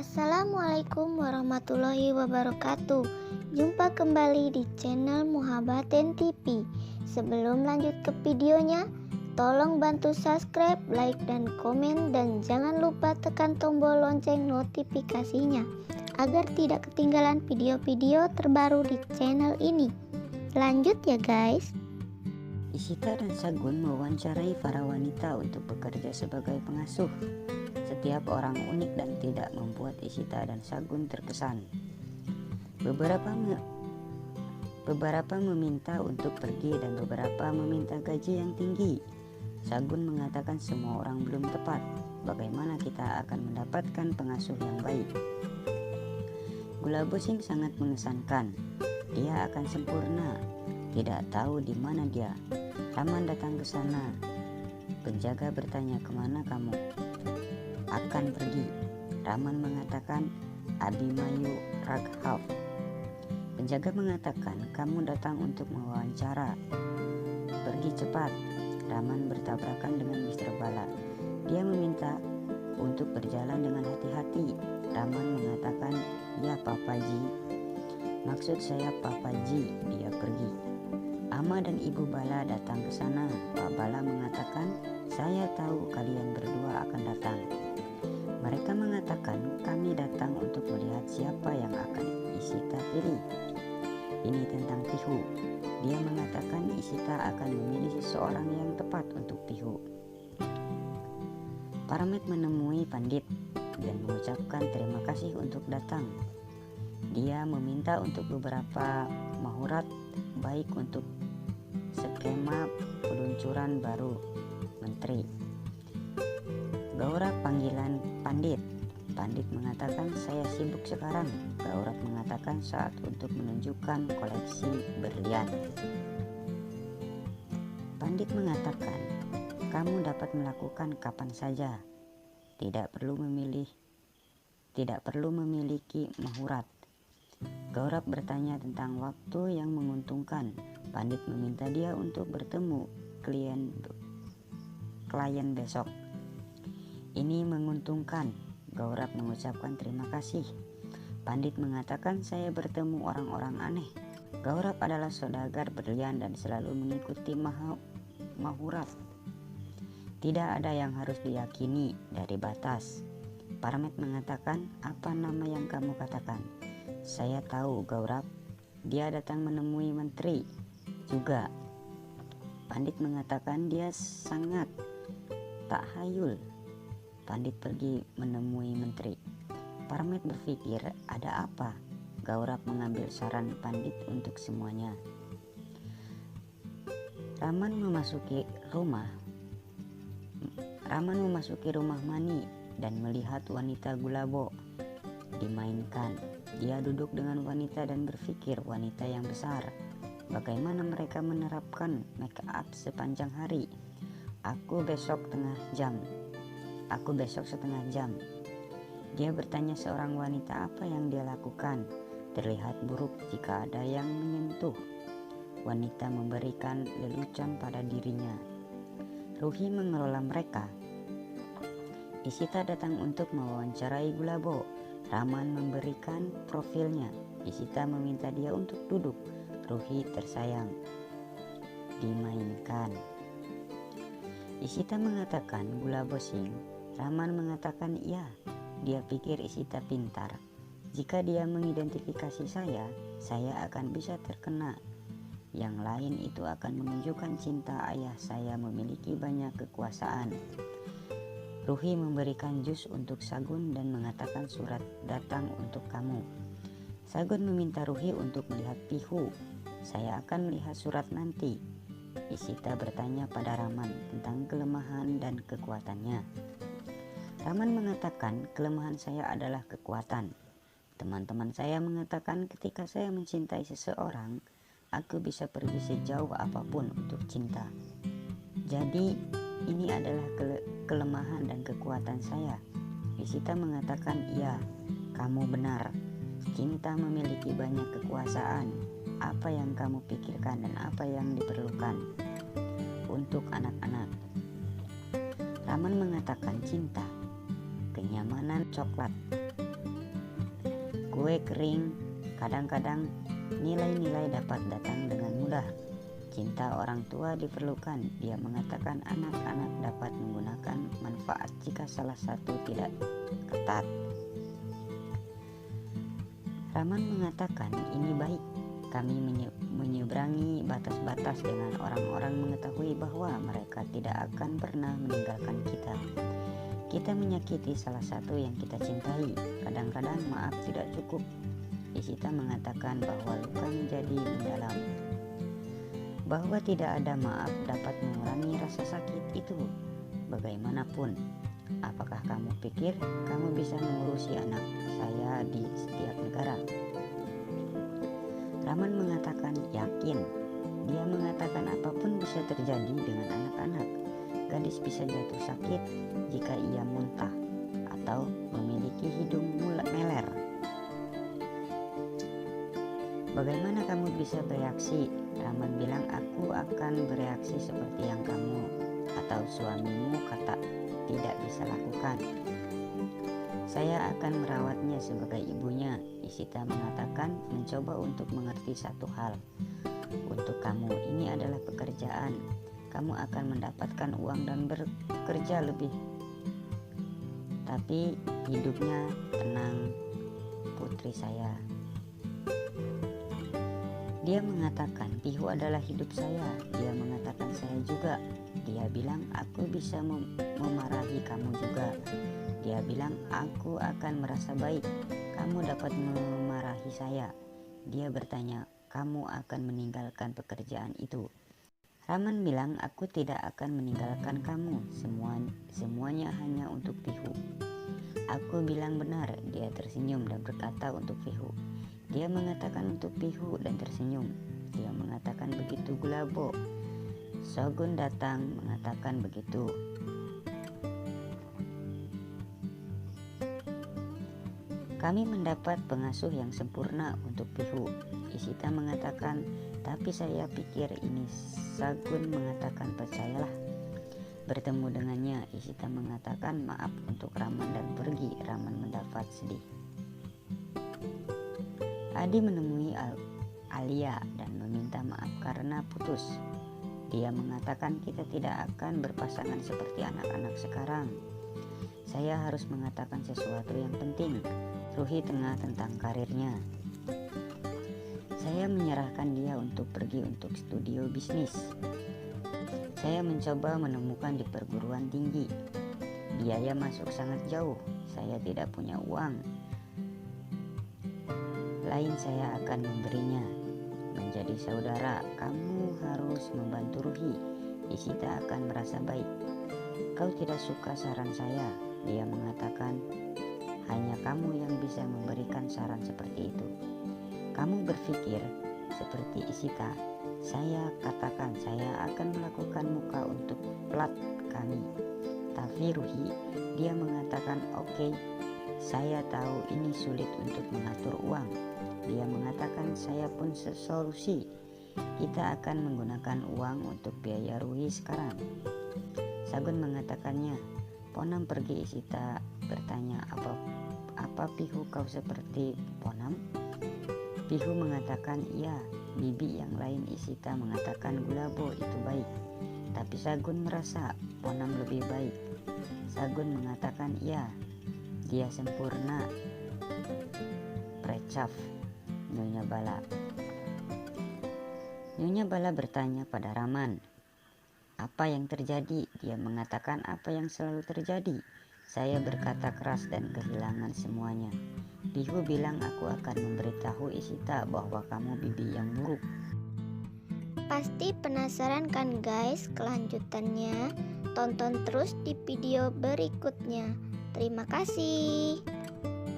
Assalamualaikum warahmatullahi wabarakatuh. Jumpa kembali di channel Muhabbaten TV. Sebelum lanjut ke videonya, tolong bantu subscribe, like, dan komen, dan jangan lupa tekan tombol lonceng notifikasinya agar tidak ketinggalan video-video terbaru di channel ini. Lanjut ya guys. Ishita dan Sagun mewawancarai para wanita untuk bekerja sebagai pengasuh. Setiap orang unik dan tidak membuat Ishita dan Sagun terkesan. Beberapa meminta untuk pergi dan beberapa meminta gaji yang tinggi. Sagun mengatakan semua orang belum tepat. Bagaimana kita akan mendapatkan pengasuh yang baik? Gulabosing sangat mengesankan. Dia akan sempurna. Tidak tahu di mana dia. Raman datang ke sana. Penjaga bertanya, kemana kamu akan pergi? Raman mengatakan, Abimanyu Raghav. Penjaga mengatakan, kamu datang untuk mewawancara. Pergi cepat. Raman bertabrakan dengan Mr. Bala. Dia meminta untuk berjalan dengan hati-hati. Raman mengatakan, ya Papaji. Maksud saya Papaji. Dia pergi. Ama dan Ibu Bala datang ke sana. Pak Bala mengatakan, saya tahu kalian berdua akan datang. Mereka mengatakan, kami datang untuk melihat siapa yang akan Ishita pilih. Ini tentang Pihu. Dia mengatakan Ishita akan memilih seseorang yang tepat untuk Pihu. Paramet menemui Pandit dan mengucapkan terima kasih untuk datang. Dia meminta untuk beberapa mahurat baik untuk skema peluncuran baru menteri. Gaurat panggilan Pandit. Pandit mengatakan saya sibuk sekarang. Gaurat mengatakan saat untuk menunjukkan koleksi berlian. Pandit mengatakan kamu dapat melakukan kapan saja. Tidak perlu memiliki mahurat. Gaurat bertanya tentang waktu yang menguntungkan. Pandit meminta dia untuk bertemu klien besok. Ini menguntungkan. Gaurat mengucapkan terima kasih. Pandit mengatakan saya bertemu orang-orang aneh. Gaurat adalah saudagar berlian dan selalu mengikuti mahurat. Tidak ada yang harus diyakini dari batas. Paramet mengatakan, apa nama yang kamu katakan? Saya tahu Gaurat. Dia datang menemui menteri juga. Pandit mengatakan dia sangat tak hayul. Pandit pergi menemui menteri. Paramet berpikir ada apa? Gaurat mengambil saran Pandit untuk semuanya. Raman memasuki rumah Mani dan melihat wanita Gulabo dimainkan. Dia duduk dengan wanita dan berpikir wanita yang besar. Bagaimana mereka menerapkan make up sepanjang hari? Aku besok setengah jam. Dia bertanya seorang wanita apa yang dia lakukan. Terlihat buruk jika ada yang menyentuh. Wanita memberikan lelucon pada dirinya. Ruhi mengelola mereka. Ishita datang untuk mewawancarai Gulabo. Raman memberikan profilnya. Ishita meminta dia untuk duduk. Ruhi tersayang. Dimainkan. Ishita mengatakan Gulabosing. Raman mengatakan iya. Dia pikir Ishita pintar. Jika dia mengidentifikasi saya akan bisa terkena. Yang lain itu akan menunjukkan cinta ayah saya memiliki banyak kekuasaan. Ruhi memberikan jus untuk Sagun dan mengatakan surat datang untuk kamu. Sagun meminta Ruhi untuk melihat Pihu. Saya akan melihat surat nanti. Ishita bertanya pada Raman tentang kelemahan dan kekuatannya. Raman mengatakan kelemahan saya adalah kekuatan. Teman-teman saya mengatakan ketika saya mencintai seseorang, aku bisa pergi sejauh apapun untuk cinta. Jadi ini adalah kelemahan dan kekuatan saya. Ishita mengatakan, iya, kamu benar. Cinta memiliki banyak kekuasaan. Apa yang kamu pikirkan dan apa yang diperlukan untuk anak-anak. Raman mengatakan cinta, kenyamanan coklat. kue kering. Kadang-kadang nilai-nilai dapat datang dengan mudah. Cinta orang tua diperlukan. Dia mengatakan anak-anak dapat menggunakan manfaat jika salah satu tidak ketat. Rahman mengatakan ini baik. Kami menyeberangi batas-batas dengan orang-orang mengetahui bahwa mereka tidak akan pernah meninggalkan kita. Kita menyakiti salah satu yang kita cintai. Kadang-kadang maaf tidak cukup. Isita mengatakan bahwa luka menjadi mendalam. Bahwa tidak ada maaf dapat mengurangi rasa sakit itu. Bagaimanapun, apakah kamu pikir kamu bisa mengurusi anak saya di setiap negara? Rahman mengatakan yakin. Dia mengatakan apapun bisa terjadi dengan anak-anak. Gadis bisa jatuh sakit jika ia muntah atau memiliki hidung meler. Bagaimana kamu bisa bereaksi? Rahman bilang aku akan bereaksi seperti yang kamu atau suamimu kata tidak bisa lakukan. Saya akan merawatnya sebagai ibunya. Isita mengatakan mencoba untuk mengerti satu hal. Untuk kamu ini adalah pekerjaan. Kamu akan mendapatkan uang dan bekerja lebih. Tapi hidupnya tenang, putri saya. Dia mengatakan Pihu adalah hidup saya. Dia mengatakan saya juga. Dia bilang aku bisa memarahi kamu juga. Dia bilang aku akan merasa baik. Kamu dapat memarahi saya. Dia bertanya kamu akan meninggalkan pekerjaan itu. Rahman bilang aku tidak akan meninggalkan kamu. Semuanya hanya untuk Pihu. Aku bilang benar. Dia tersenyum dan berkata untuk Pihu. Dia mengatakan untuk Pihu dan tersenyum. Dia mengatakan begitu Gulabo. Shogun datang mengatakan begitu. Kami mendapat pengasuh yang sempurna untuk Pihu. Isita mengatakan, tapi saya pikir ini. Shogun mengatakan percayalah. Bertemu dengannya, Isita mengatakan maaf untuk Rahman dan pergi. Rahman mendapat sedih. Adi menemui Alia dan meminta maaf karena putus. Dia mengatakan kita tidak akan berpasangan seperti anak-anak sekarang. Saya harus mengatakan sesuatu yang penting. Ruhi tengah tentang karirnya. Saya menyerahkan dia untuk pergi untuk studio bisnis. Saya mencoba menemukan di perguruan tinggi. Biaya masuk sangat jauh. Saya tidak punya uang. Lain saya akan memberinya. Menjadi saudara, kamu harus membantu Ruhi. Isita akan merasa baik. Kau tidak suka saran saya. Dia mengatakan, hanya kamu yang bisa memberikan saran seperti itu. Kamu berpikir seperti Isita. Saya katakan saya akan melakukan muka untuk plat kami. Tapi Ruhi, dia mengatakan oke. Saya tahu ini sulit untuk mengatur uang. Dia mengatakan saya pun solusi. Kita akan menggunakan uang untuk biaya Ruhi sekarang. Shogun mengatakannya. Ponam pergi. Isita bertanya, apa Pihu kau seperti Ponam? Pihu mengatakan iya. Bibi yang lain Isita mengatakan Gulabo itu baik. Tapi Shogun merasa Ponam lebih baik. Shogun mengatakan iya. Dia sempurna. Precaf. Nyonya Bala. Nyonya Bala bertanya pada Rahman, apa yang terjadi? Dia mengatakan apa yang selalu terjadi. Saya berkata keras dan kehilangan semuanya. Pihu bilang aku akan memberitahu Isita bahwa kamu bibi yang buruk. Pasti penasaran kan guys kelanjutannya? Tonton terus di video berikutnya. Terima kasih.